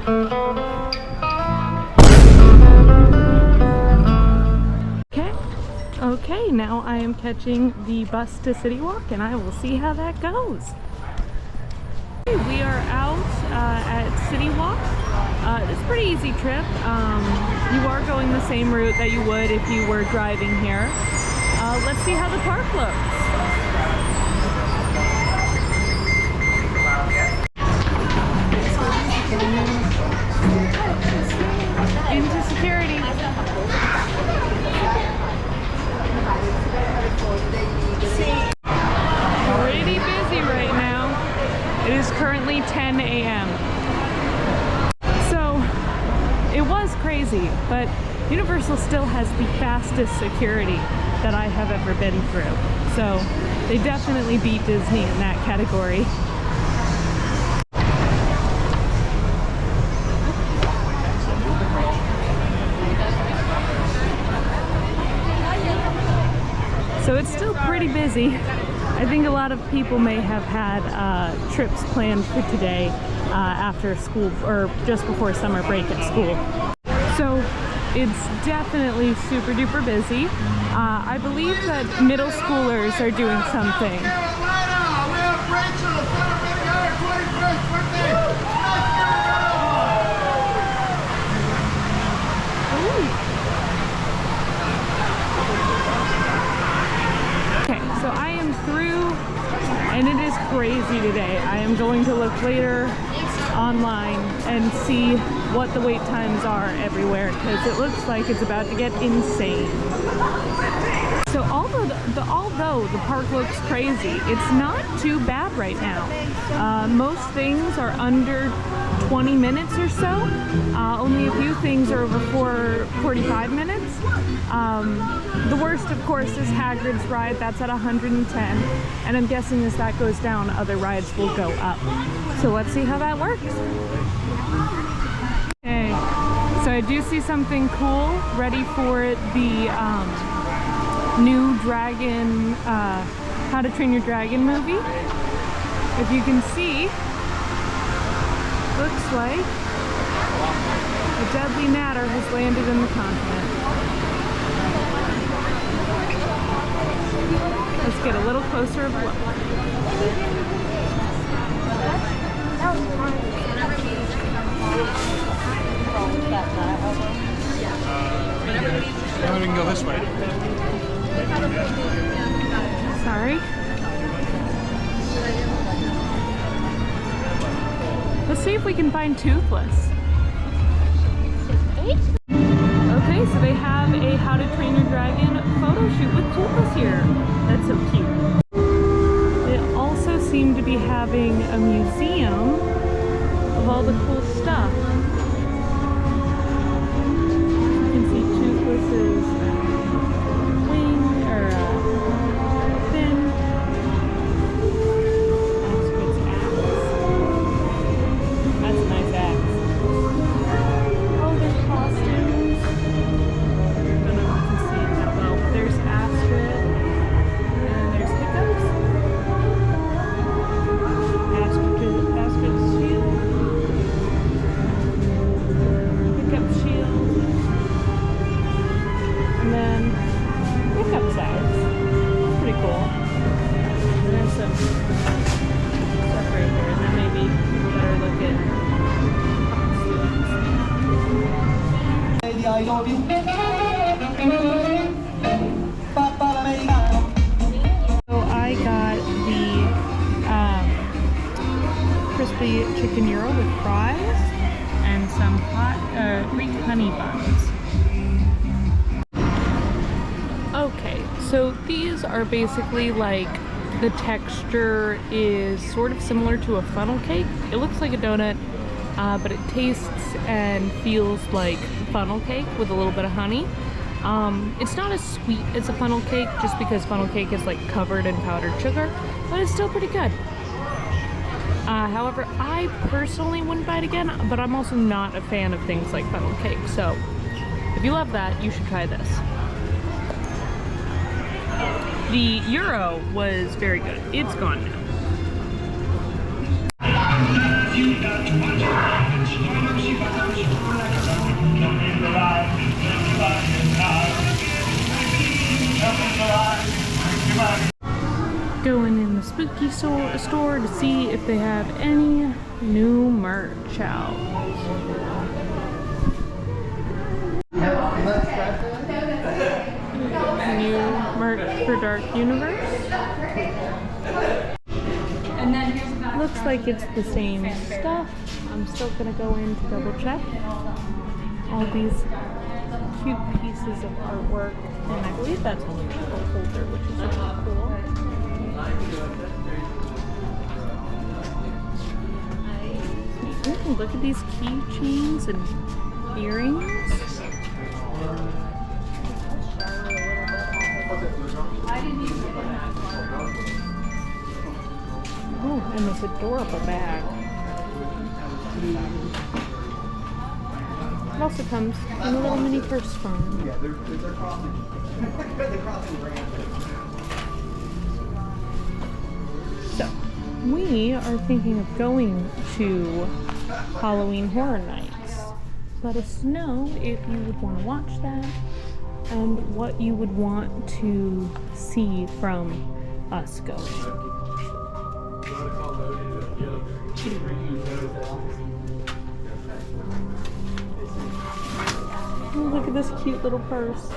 Okay, now I am catching the bus to City Walk and I will see how that goes. We are out at City Walk. It's a pretty easy trip. You are going the same route that you would if you were driving here. Let's see how the park looks. Into security. Pretty busy right now. It is currently 10 a.m. So it was crazy, but Universal still has the fastest security that I have ever been through. So they definitely beat Disney in that category. So it's still pretty busy. I think a lot of people may have had trips planned for today after school or just before summer break at school. So it's definitely super duper busy. I believe that middle schoolers are doing something. So I am through and it is crazy today. I am going to look later online and see what the wait times are everywhere because it looks like it's about to get insane. So although the park looks crazy, it's not too bad right now. Most things are under 20 minutes or so. Only a few things are over 45 minutes. The worst, of course, is Hagrid's ride. That's at 110. And I'm guessing as that goes down, other rides will go up. So let's see how that works. Okay, so I do see something cool ready for the new Dragon, How to Train Your Dragon movie. If you can see, looks like a deadly matter has landed in the continent. Let's get a little closer of a look. Now we can go this way. Sorry. Let's see if we can find Toothless. Okay, so they have a How to Train Your Dragon photo shoot with Toothless here. That's so cute. They also seem to be having a museum of all the cool stuff. You can see Toothless's wing or fin. Astrid's axe. That's a nice axe. Oh, there's costumes. I don't know if you can see it that well, but there's Astrid. And there's Hiccups. Astrid's shield. Hiccup shield. And then Hiccup's axe. Pretty cool. And there's some stuff right there. And then maybe better look at costumes. Lady, I love you. So I got the crispy chicken gyro with fries and some hot Greek honey buns. Okay, so these are basically like the texture is sort of similar to a funnel cake. It looks like a donut, but it tastes and feels like funnel cake with a little bit of honey. It's not as sweet as a funnel cake just because funnel cake is like covered in powdered sugar, but it's still pretty good. However, I personally wouldn't buy it again, but I'm also not a fan of things like funnel cake, so if you love that, you should try this. The gyro was very good. It's gone now. spooky store to see if they have any new merch out. New merch for Dark Universe. Looks like it's the same stuff. I'm still gonna go in to double check. All these cute pieces of artwork, and I believe that's only a holder, which is really cool. Ooh, look at these keychains and earrings. Oh, and this adorable bag. It also comes in a little mini purse phone. Yeah, they're crossing. They're crossing branches. So, we are thinking of going to Halloween Horror Nights. Let us know if you would want to watch that and what you would want to see from us going. Oh, look at this cute little purse.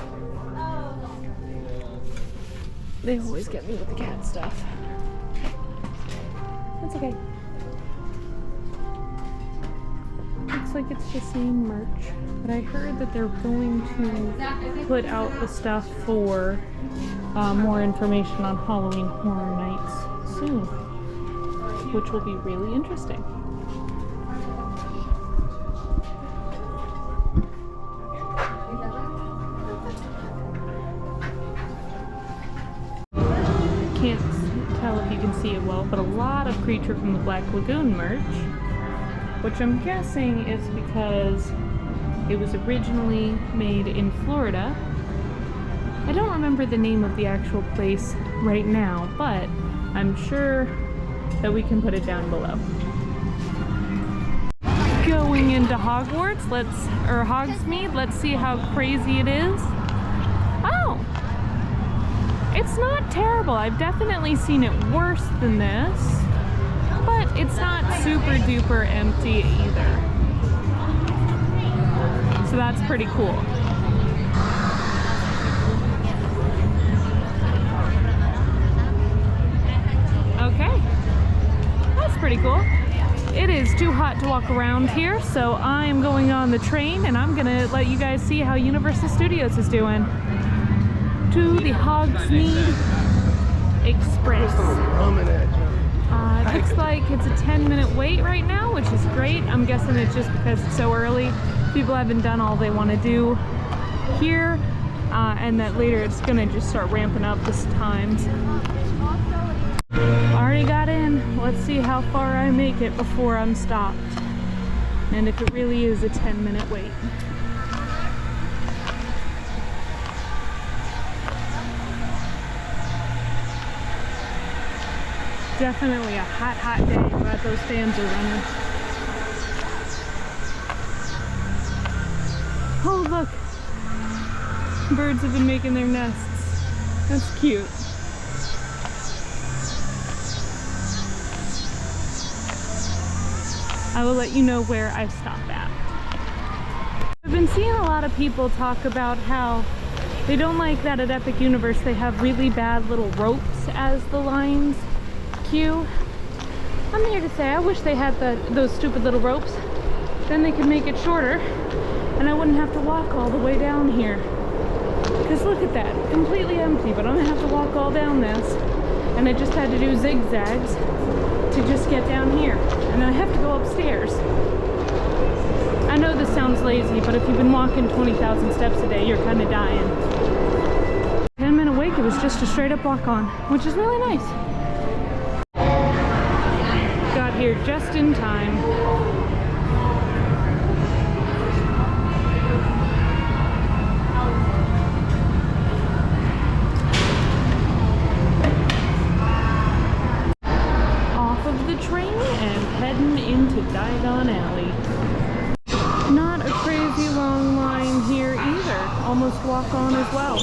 They always get me with the cat stuff. That's okay. Looks like it's the same merch, but I heard that they're going to put out the stuff for more information on Halloween Horror Nights soon, which will be really interesting. Can't tell if you can see it well, but a lot of Creature from the Black Lagoon merch, which I'm guessing is because it was originally made in Florida. I don't remember the name of the actual place right now, but I'm sure that we can put it down below. Going into Hogwarts, Hogsmeade, let's see how crazy it is. Oh! It's not terrible. I've definitely seen it worse than this, but it's not super duper empty either. So that's pretty cool. Okay, that's pretty cool. It is too hot to walk around here, so I am going on the train and I'm gonna let you guys see how Universal Studios is doing. To the Hogsmeade Express. It looks like it's a 10-minute wait right now, which is great. I'm guessing it's just because it's so early. People haven't done all they want to do here, and that later it's gonna just start ramping up this times. Already got in. Let's see how far I make it before I'm stopped, and if it really is a 10-minute wait. Definitely a hot day. Glad those fans are running. Oh, look. Birds have been making their nests. That's cute. I will let you know where I stop at. I've been seeing a lot of people talk about how they don't like that at Epic Universe they have really bad little ropes as the lines queue. I'm here to say I wish they had those stupid little ropes. Then they could make it shorter and I wouldn't have to walk all the way down here. Because look at that, completely empty, but I'm gonna have to walk all down this. And I just had to do zigzags to just get down here. And then I have to go upstairs. I know this sounds lazy, but if you've been walking 20,000 steps a day, you're kind of dying. 10-minute wait, it was just a straight up walk on, which is really nice. Got here just in time. Off of the train and heading into Diagon Alley. Not a crazy long line here either. Almost walk on as well.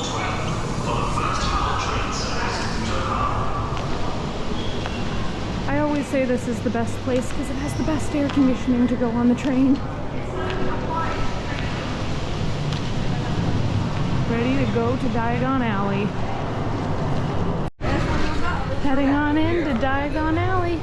say this is the best place because it has the best air conditioning to go on the train. Ready to go to Diagon Alley. Heading on in to Diagon Alley.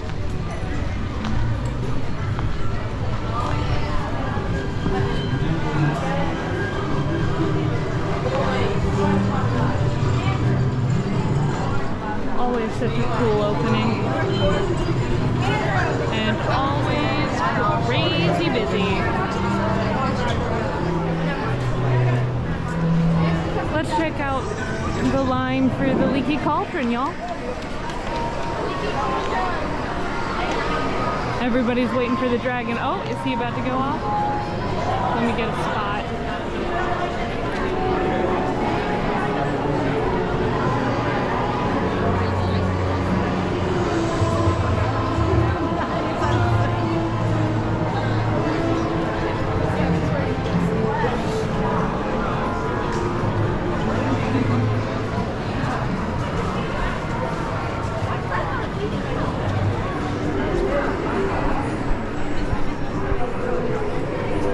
Always such a cool opening. And always crazy busy. Let's check out the line for the Leaky Cauldron, y'all. Everybody's waiting for the dragon. Oh, is he about to go off? Let me get a spot.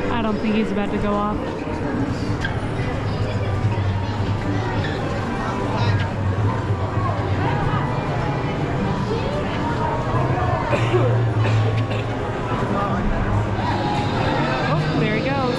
I don't think he's about to go off. Oh, there he goes.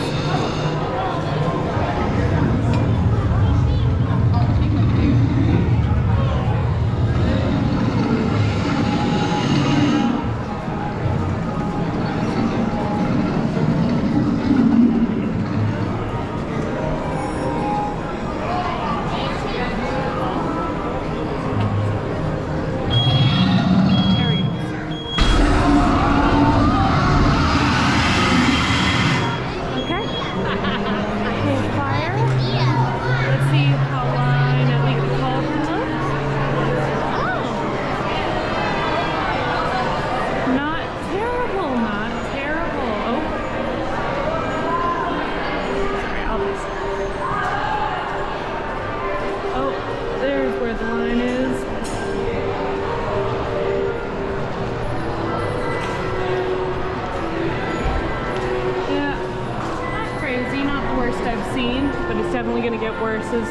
Definitely going to get worse as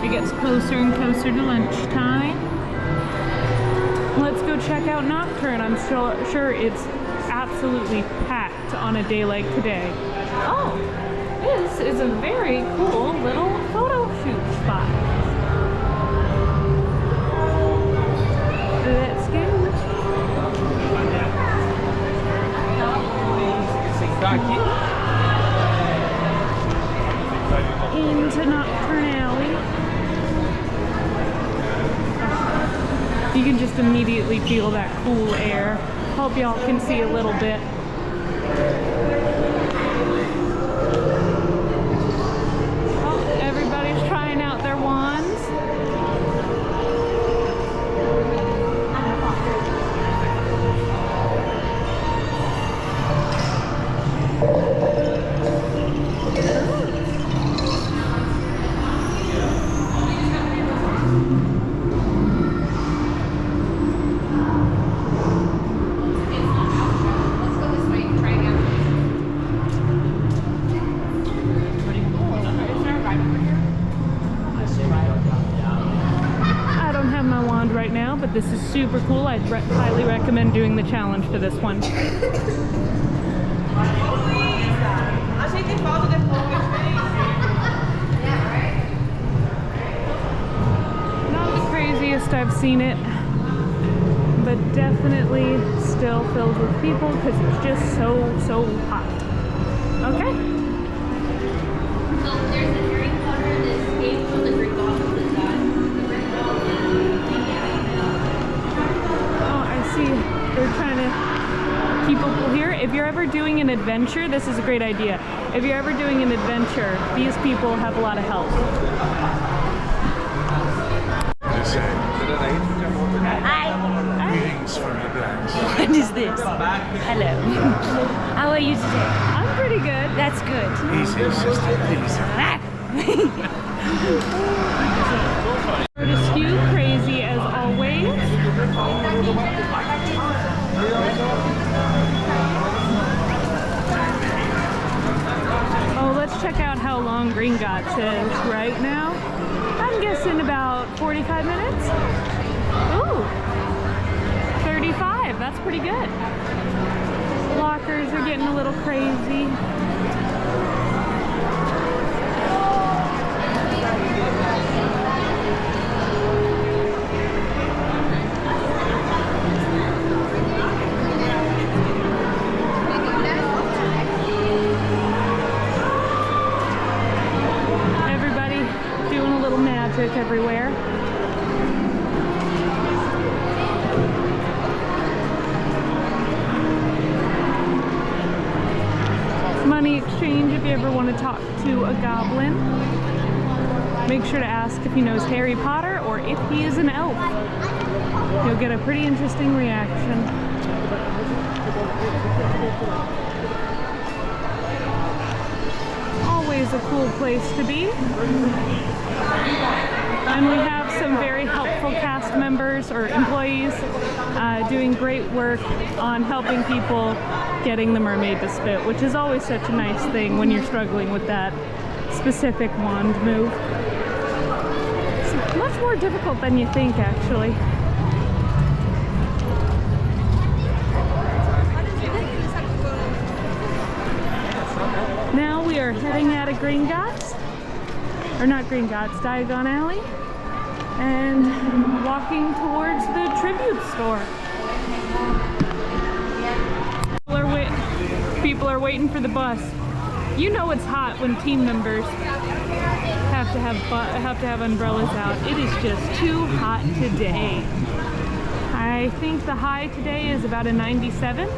it gets closer and closer to lunchtime. Let's go check out Nocturne. I'm sure it's absolutely packed on a day like today. Oh, this is a very cool little photo shoot spot. Let's go. Into Nocturne Alley. You can just immediately feel that cool air. Hope y'all can see a little bit. Oh, everybody's trying out their wands. Right now, but this is super cool. I'd highly recommend doing the challenge for this one. Not the craziest I've seen it, but definitely still filled with people because it's just so hot. Okay. So there's a Harry Potter that escaped from the Greek god. See, they're trying to keep people here. If you're ever doing an adventure, this is a great idea. If you're ever doing an adventure, these people have a lot of help. Hi. Greetings from the blacks. What is this? Hello. How are you today? I'm pretty good. That's good. Easy, sister, easy. We're skew crazy as always. check out how long Green Gots is right now. I'm guessing about 45 minutes. Ooh, 35, that's pretty good. Lockers are getting a little crazy. Everywhere. Money exchange if you ever want to talk to a goblin. Make sure to ask if he knows Harry Potter or if he is an elf. You'll get a pretty interesting reaction. Always a cool place to be. And we have some very helpful cast members or employees doing great work on helping people getting the mermaid to spit, which is always such a nice thing when you're struggling with that specific wand move. It's much more difficult than you think, actually. Now we are heading out of Green Gots, or not Green Gots, Diagon Alley, and walking towards the tribute store. People are waiting for the bus. You know it's hot when team members have to have umbrellas out. It is just too hot today. I think the high today is about a 97,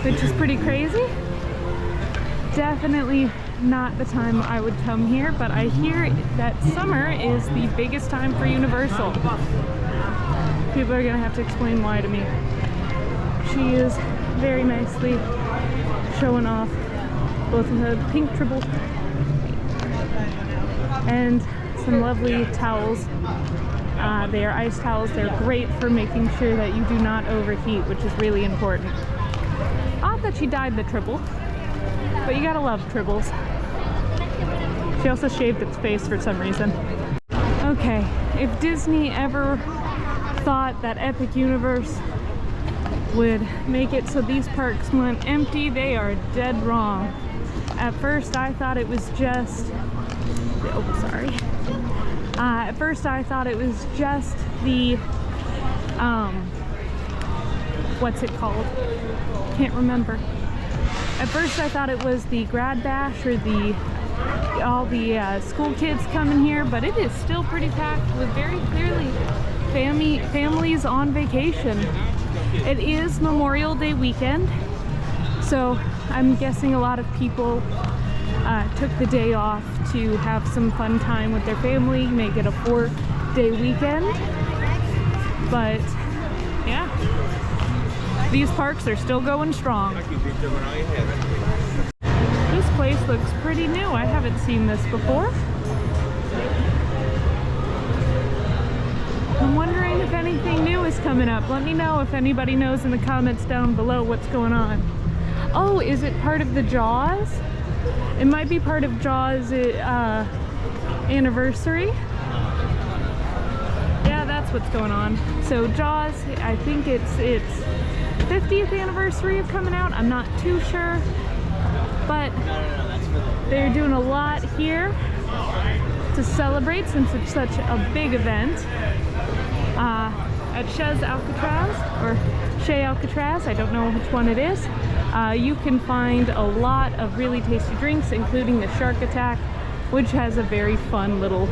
which is pretty crazy. Definitely not the time I would come here, but I hear that summer is the biggest time for Universal. People are gonna have to explain why to me. She is very nicely showing off both of the pink tribbles and some lovely towels. They are ice towels. They're great for making sure that you do not overheat, which is really important. Odd that she dyed the tribble, but you gotta love tribbles. She also shaved its face for some reason. Okay, if Disney ever thought that Epic Universe would make it so these parks went empty, they are dead wrong. At first I thought it was just, at first I thought it was just the, what's it called? Can't remember. At first I thought it was the grad bash or all the school kids coming here, but it is still pretty packed with very clearly families on vacation. It is Memorial Day weekend, so I'm guessing a lot of people took the day off to have some fun time with their family, make it a 4-day weekend. But yeah, these parks are still going strong. This place looks pretty new. I haven't seen this before. I'm wondering if anything new is coming up. Let me know if anybody knows in the comments down below what's going on. Oh, is it part of the Jaws? It might be part of Jaws anniversary. Yeah, that's what's going on. So Jaws, I think it's 50th anniversary of coming out. I'm not too sure, but they're doing a lot here to celebrate since it's such a big event. At Chez Alcatraz, or Chez Alcatraz, I don't know which one it is, you can find a lot of really tasty drinks, including the Shark Attack, which has a very fun little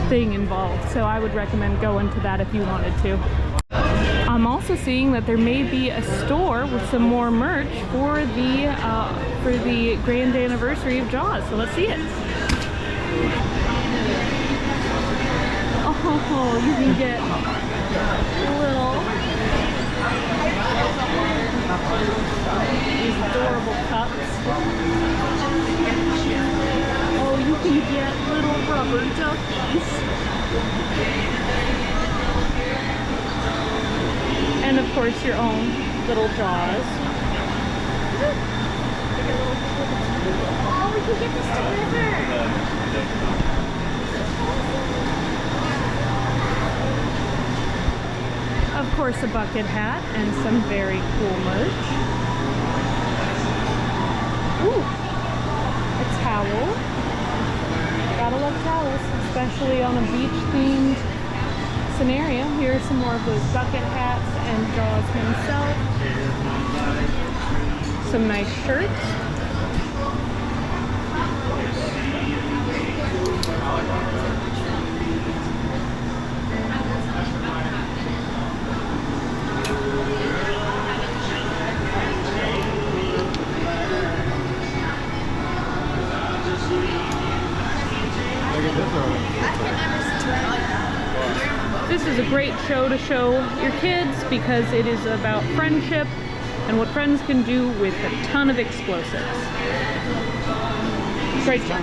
thing involved. So I would recommend going to that if you wanted to. I'm also seeing that there may be a store with some more merch for the grand anniversary of Jaws. So let's see it. Oh, you can get these adorable cups. Oh, you can get little rubber duckies. And of course your own little Jaws. can get this delivered. Of course, a bucket hat and some very cool merch. Ooh, a towel. Gotta love towels, especially on a beach-themed scenario. Here are some more of those bucket hats and Jaws himself. Some nice shirts. This is a great show to show your kids because it is about friendship and what friends can do with a ton of explosives. Great show.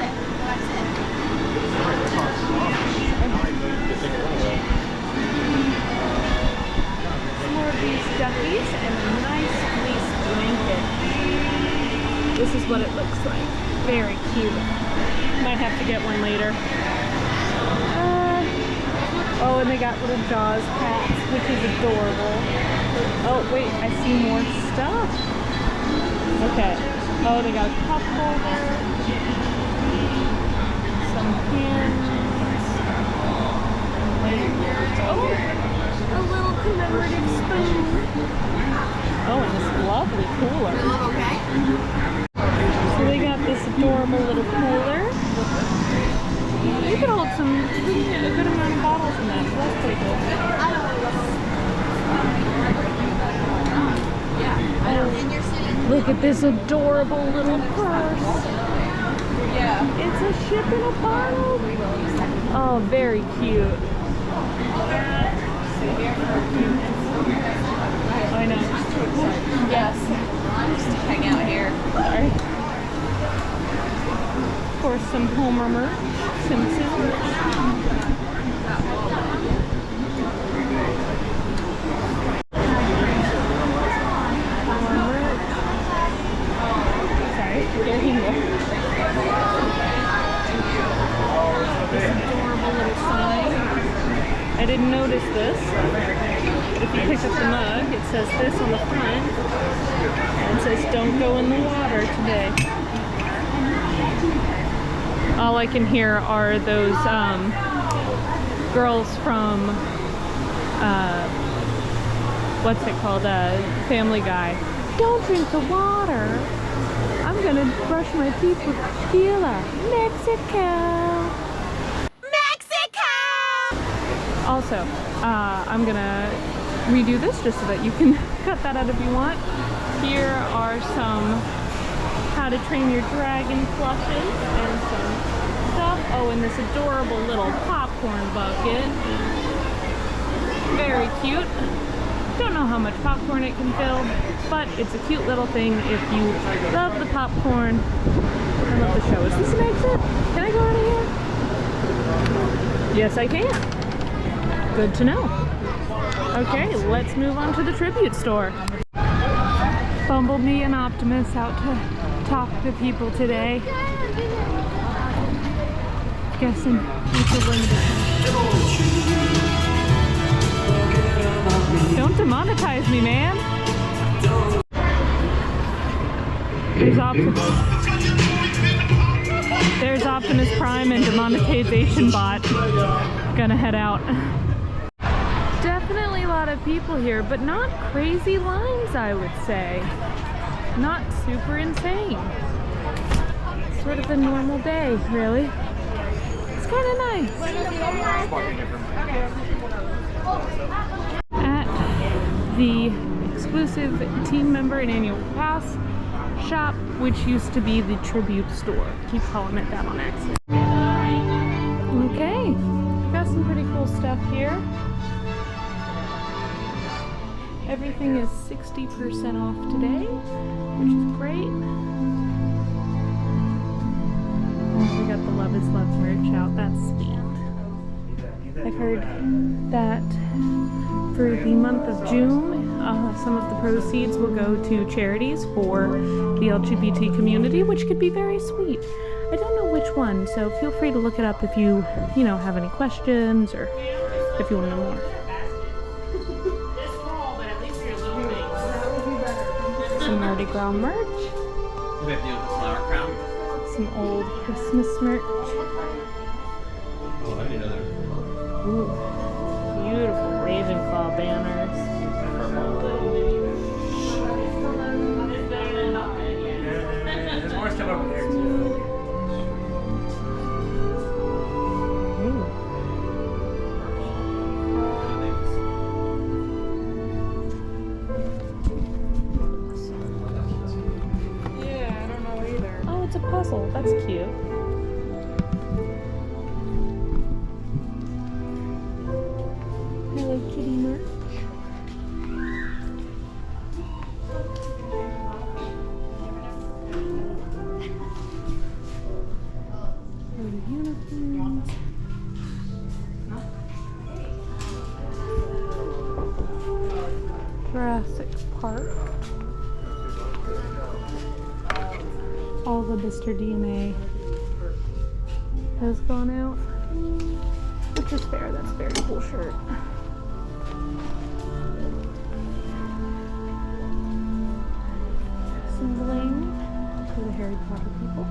Some more of these duckies and a nice fleece blanket. This is what it looks like. Very cute. Might have to get one later. Oh, and they got little Jaws cats, which is adorable. Oh, wait, I see more stuff. Okay. Oh, they got a cup holder. Some pins. Oh, a little commemorative spoon. Oh, and this lovely cooler. So they got this adorable little cooler. You could hold a good amount of bottles in that, so that's pretty cool. Look at this adorable little purse. It's a ship in a bottle. Oh, very cute. I know. Yes. Just hang out here. Sorry. Of course, some Homer merch. Simpsons. Sorry, getting there. This adorable little sign. I didn't notice this, but if you pick up the mug, it says this on the front. And it says, "Don't go in the water today." All I can hear are those girls from, what's it called, Family Guy. Don't drink the water. I'm gonna brush my teeth with tequila. Mexico! Mexico! Also, I'm gonna redo this just so that you can cut that out if you want. Here are some How to Train Your Dragon plushes and some stuff. Oh, and this adorable little popcorn bucket. Very cute. Don't know how much popcorn it can fill, but it's a cute little thing if you love the popcorn and love the show. Is this an exit? Can I go out of here? Yes, I can. Good to know. Okay, let's move on to the tribute store. Bumblebee and Optimus out to talk to people today. Guessing it's a limited. Don't demonetize me, man. There's Optimus Prime and demonetization bot. Gonna head out. Definitely a lot of people here, but not crazy lines, I would say. Not super insane. Sort of a normal day, really. It's kind of nice. At the exclusive team member and annual pass shop, which used to be the tribute store. Keep calling it that on accident. Okay, got some pretty cool stuff here. Everything is 60% off today, which is great. Oh, we got the Love is Love merch out. That's sweet. I've heard that for the month of June, some of the proceeds will go to charities for the LGBT community, which could be very sweet. I don't know which one, so feel free to look it up if you have any questions or if you want to know more. Some Mardi Gras merch. We have to deal with the flower crown. Some old Christmas merch. Oh, I didn't know that. Ooh, beautiful Ravenclaw banners. There's more stuff over there too. Ooh. Yeah, I don't know either. Oh, it's a puzzle. That's cute. Hello Kitty merch. Uniforms. Jurassic Park. All the Mr. DNA has gone out, which is fair. That's a very cool shirt. Some bling for the Harry Potter people.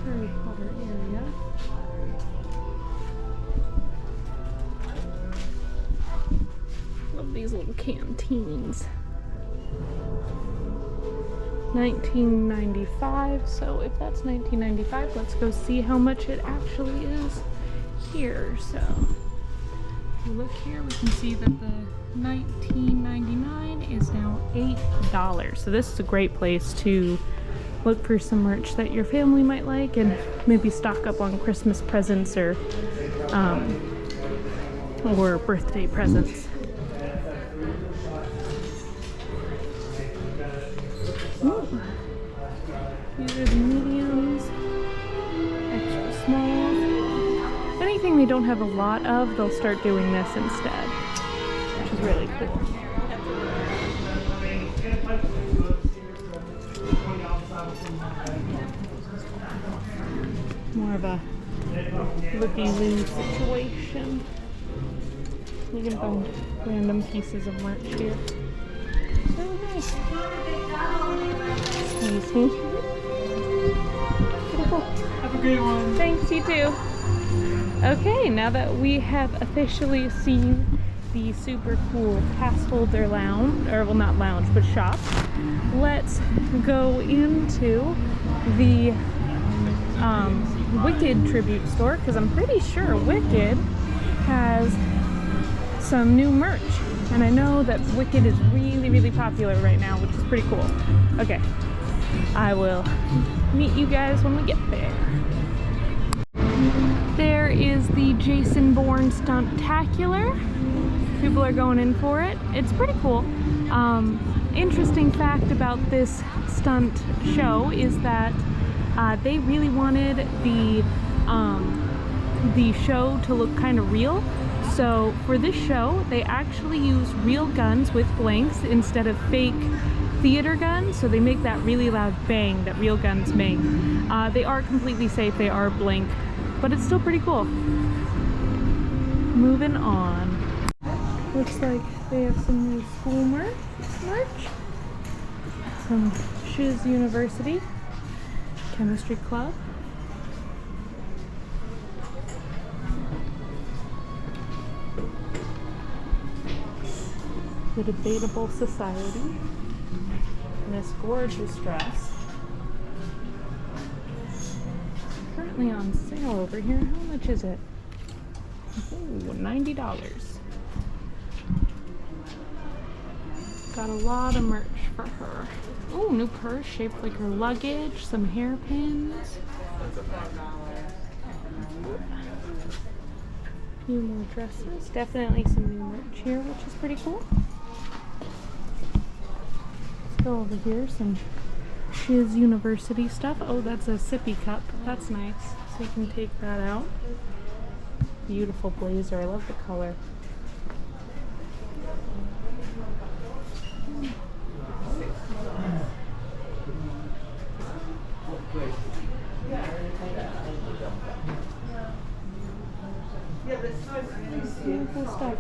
Harry Potter area. Love these little canteens. 1995, so if that's 1995, let's go see how much it actually is here. So if you look here, we can see that the 1999 is now $8. So this is a great place to look for some merch that your family might like and maybe stock up on Christmas presents or birthday presents. Ooh. These are the mediums, extra small. Anything they don't have a lot of, they'll start doing this instead, which is really cool. More of a looky-loo situation. You can find random pieces of merch here. So nice. Excuse me. Have a good one. Thanks, you too. Okay, now that we have officially seen the super cool pass holder lounge, or well, not lounge, but shop, let's go into the Wicked tribute store, because I'm pretty sure Wicked has some new merch. And I know that Wicked is really, really popular right now, which is pretty cool. Okay, I will meet you guys when we get there. There is the Jason Bourne Stuntacular. People are going in for it. It's pretty cool. Interesting fact about this stunt show is that they really wanted the show to look kind of real. So for this show, they actually use real guns with blanks instead of fake theater guns. So they make that really loud bang that real guns make. They are completely safe. They are blank, but it's still pretty cool. Moving on. Looks like they have some new school merch. Some Shiz University Chemistry Club. The Debatable Society. This gorgeous dress. Currently on sale over here. How much is it? Ooh, $90. Got a lot of merch for her. Oh, new purse shaped like her luggage, some hairpins. Few more dresses. Definitely some new merch here, which is pretty cool. Let's go over here. Some Shiz University stuff. Oh, that's a sippy cup. That's nice. So you can take that out. beautiful blazer. I love the color. Beautiful stuff.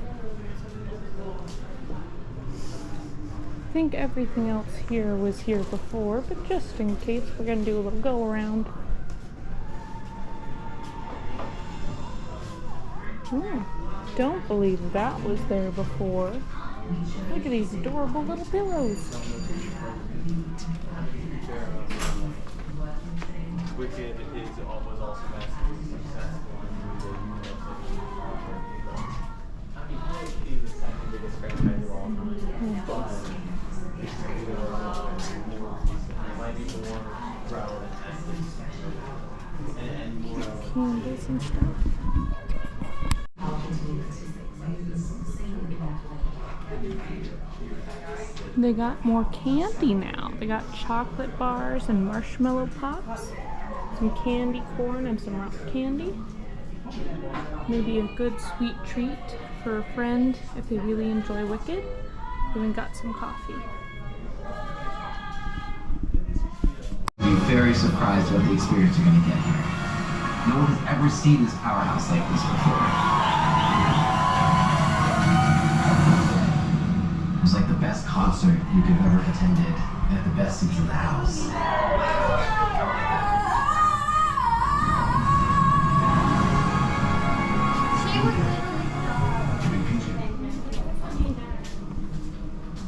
I think everything else here was here before, but just in case, we're gonna do a little go around. Don't believe that was there before. Look at these adorable little pillows. Wicked was also massively successful I mean, he's the second biggest franchise of all time. But it might be more relevant and more Candles and stuff. They got more candy now. They got chocolate bars and marshmallow pops, some candy corn and some rock candy. Maybe a good sweet treat for a friend if they really enjoy Wicked. Even got some coffee. You'll be very surprised what the experience you're going to get here. No one has ever seen this powerhouse like this before. It was like the best concert you could have ever attended at the best seats in the house.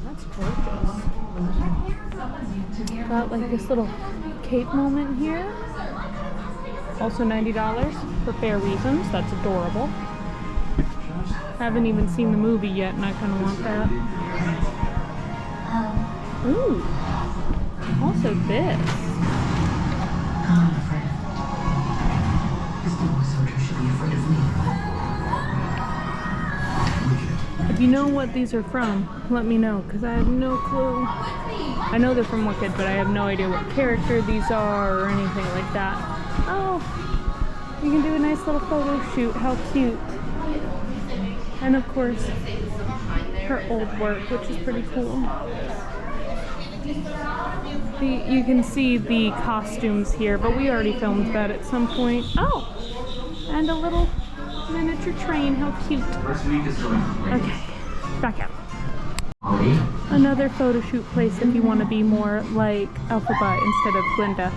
That's gorgeous. Got like this little cape moment here. Also $90 for fair reasons. That's adorable. Haven't even seen the movie yet and I kind of want that. Ooh. Also this. If you know what these are from, let me know, because I have no clue. I know they're from Wicked, but I have no idea what character these are or anything like that. Oh, you can do a nice little photo shoot. How cute. And of course, her old work, which is pretty cool. You can see the costumes here, but we already filmed that at some point. Oh, and a little miniature train. How cute. First week is going great. Okay, back out. Another photo shoot place if you want to be more like Elphaba instead of Glinda.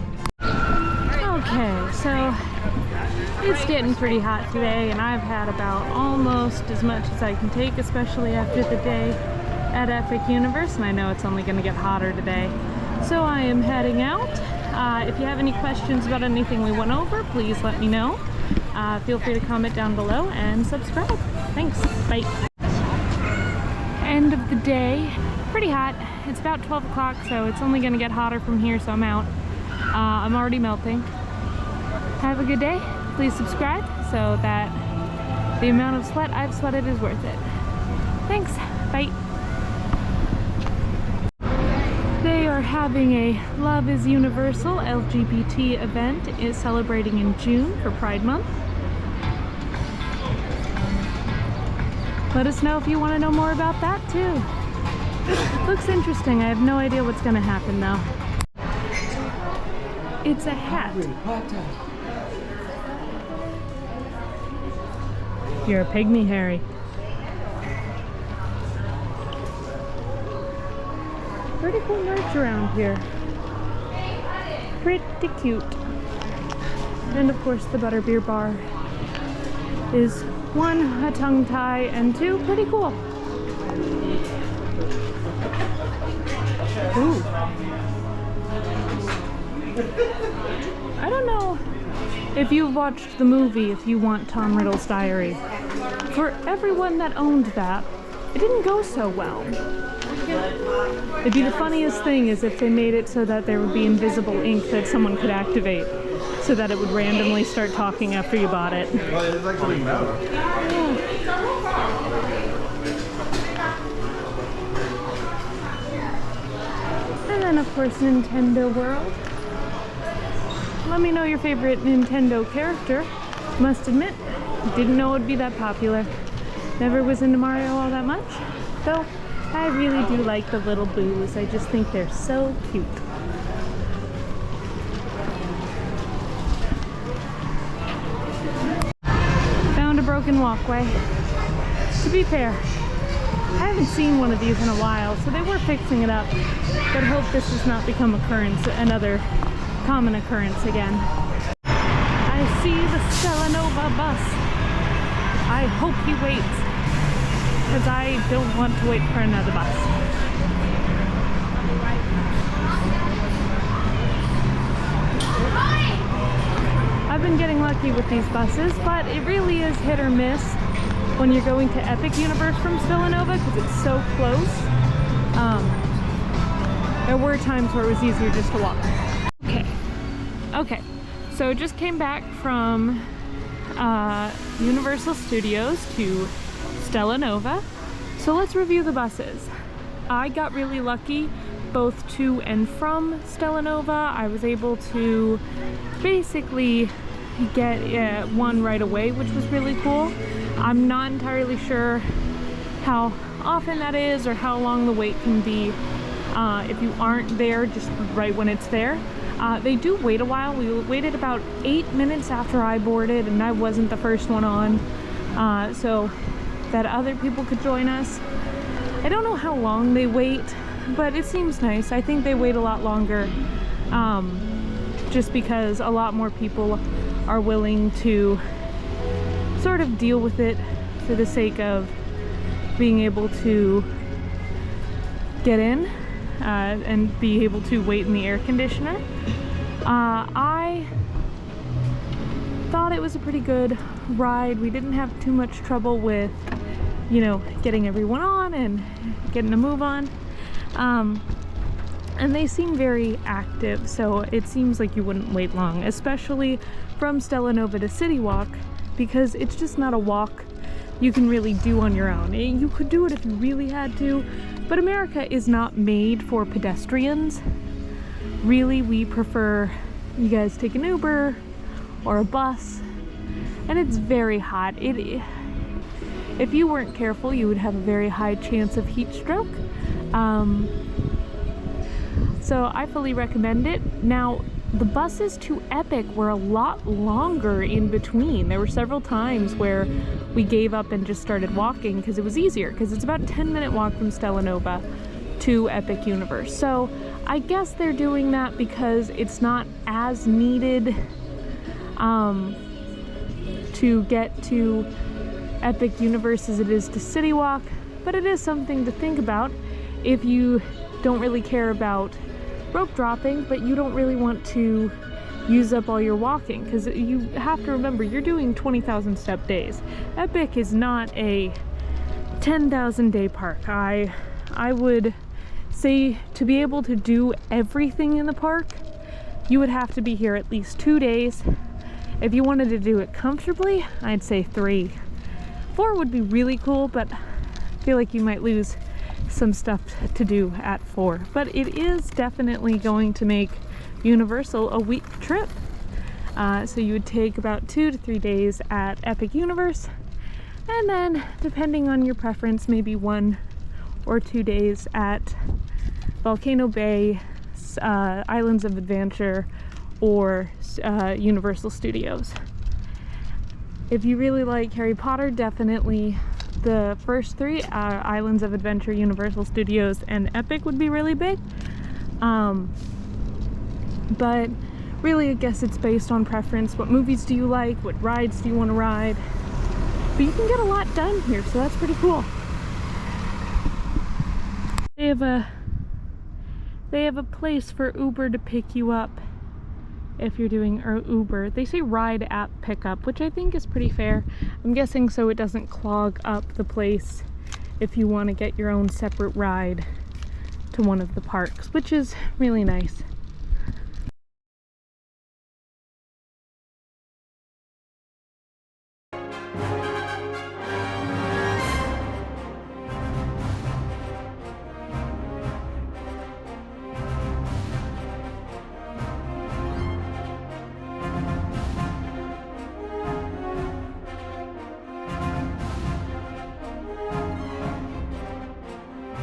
Okay, so it's getting pretty hot today, and I've had about almost as much as I can take, especially after the day at Epic Universe, and I know it's only going to get hotter today. So I am heading out. If you have any questions about anything we went over, please let me know. Feel free to comment down below and subscribe. Thanks. Bye. End of the day. Pretty hot. It's about 12 o'clock, so it's only going to get hotter from here, so I'm out. I'm already melting. Have a good day. Please subscribe so that the amount of sweat I've sweated is worth it. Thanks. Bye. They are having a Love is Universal LGBT event. It's celebrating in June for Pride Month. Let us know if you want to know more about that too. Looks interesting. I have no idea what's going to happen though. It's a hat. You're a pygmy, Harry. Pretty cool merch around here. Pretty cute. And of course the butterbeer bar is one, a tongue tie, and two, pretty cool. Ooh. I don't know if you've watched the movie, if you want Tom Riddle's diary. For everyone that owned that, it didn't go so well. It'd be the funniest thing is if they made it so that there would be invisible ink that someone could activate so that it would randomly start talking after you bought it. Well, it's like something metal. And then of course Nintendo World. Let me know your favorite Nintendo character. Must admit, Didn't know it would be that popular. Never was into Mario all that much. Though I really do like the little boos. I just think they're so cute. Found a broken walkway. To be fair, I haven't seen one of these in a while, so they were fixing it up. But hope this does not become another common occurrence again. I see the Stellanova bus. I hope he waits, because I don't want to wait for another bus. I've been getting lucky with these buses, but it really is hit or miss when you're going to Epic Universe from Stellanova, because it's so close. There were times where it was easier just to walk. Okay, so just came back from Universal Studios to Stellanova. So let's review the buses. I got really lucky both to and from Stellanova. I was able to basically get one right away, which was really cool. I'm not entirely sure how often that is or how long the wait can be if you aren't there just right when it's there. They do wait a while. We waited about 8 minutes after I boarded, and I wasn't the first one on, so that other people could join us. I don't know how long they wait, but it seems nice. I think they wait a lot longer just because a lot more people are willing to sort of deal with it for the sake of being able to get in and be able to wait in the air conditioner. I thought it was a pretty good ride. We didn't have too much trouble with, you know, getting everyone on and getting a move on. And they seem very active, so it seems like you wouldn't wait long, especially from Stellanova to City Walk, because it's just not a walk you can really do on your own. You could do it if you really had to, but America is not made for pedestrians. Really, we prefer you guys take an Uber or a bus, and it's very hot. If you weren't careful, you would have a very high chance of heat stroke. So I fully recommend it. Now, the buses to Epic were a lot longer in between. There were several times where we gave up and just started walking because it was easier, because it's about a 10-minute walk from Stellanova to Epic Universe. So I guess they're doing that because it's not as needed to get to Epic Universe as it is to City Walk, but it is something to think about if you don't really care about rope dropping, but you don't really want to use up all your walking, because you have to remember you're doing 20,000 step days. Epic is not a 10,000 day park. I would say to be able to do everything in the park, you would have to be here at least 2 days. If you wanted to do it comfortably, I'd say 3. 4 would be really cool, but I feel like you might lose some stuff to do at 4. But it is definitely going to make Universal a week trip. So you would take about 2 to 3 days at Epic Universe, and then depending on your preference, maybe 1 or 2 days at Volcano Bay, Islands of Adventure, or Universal Studios. If you really like Harry Potter, definitely the first 3, Islands of Adventure, Universal Studios, and Epic would be really big. But really, I guess it's based on preference. What movies do you like? What rides do you want to ride? But you can get a lot done here, so that's pretty cool. They have a place for Uber to pick you up if you're doing Uber. They say ride app pickup, which I think is pretty fair. I'm guessing so it doesn't clog up the place if you want to get your own separate ride to one of the parks, which is really nice.